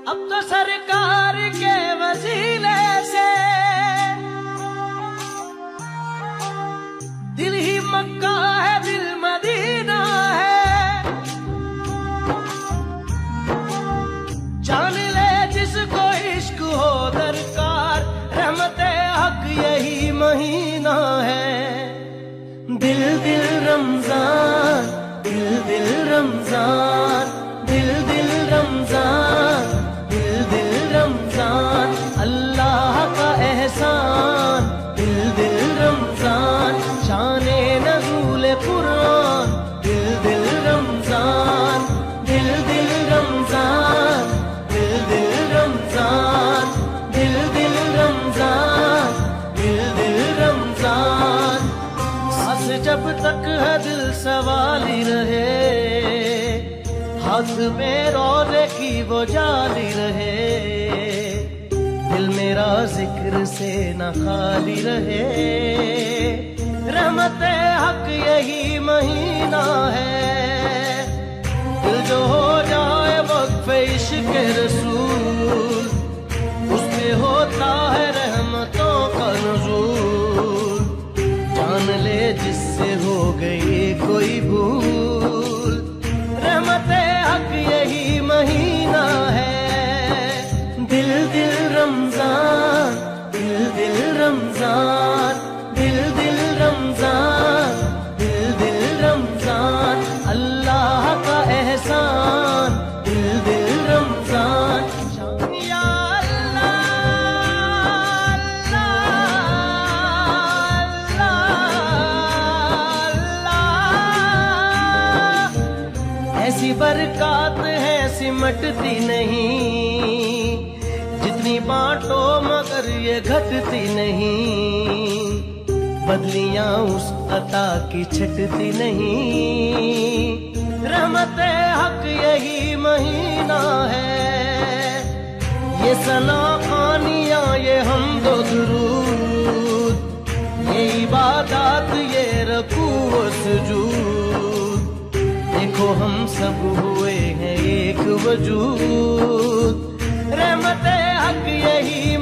अब तो सरकार के वसीले से दिल ही मक्का है, दिल मदीना है। जान ले जिसको इश्क हो दरकार, रहमते हक यही महीना है। दिल दिल रमजान, दिल दिल रमजान, दिल दिल रमजान, दिल दिल रमजान, अल्लाह का एहसान। दिल दिल रमजान, शाने नज़ूल कुरान। दिल दिल रमजान, दिल दिल रमजान, दिल दिल रमजान, दिल दिल रमजान, दिल दिल रमजान। सांस जब तक है दिल सवाली रहे, हाथ में रोज़े की वो जाली रहे। दिल मेरा जिक्र से न खाली रहे, रहमते हक यही महीना है। दिल जो हो जाए वक्फ इश्क रसूल, उसमें होता है रहमतों का नुज़ूल। जान ले जिससे हो गई कोई भूल, रहमते हक यही महीना है। दिल दिल रमजान, दिल दिल रमजान, दिल दिल रमजान, दिल दिल रमजान, अल्लाह का एहसान। दिल दिल रमजान, या अल्लाह, अल्लाह, ऐसी बरकत है सिमटती नहीं, जितनी बांटो मगर ये घटती नहीं। बदलियां उस अता की छटती नहीं, रहमते हक यही महीना है। ये सना खानियां, ये हमदो दुरूद, ये इबादत, ये रकू व सुजूद। देखो हम सब हुए हैं एक वजूद, रहमते हक यही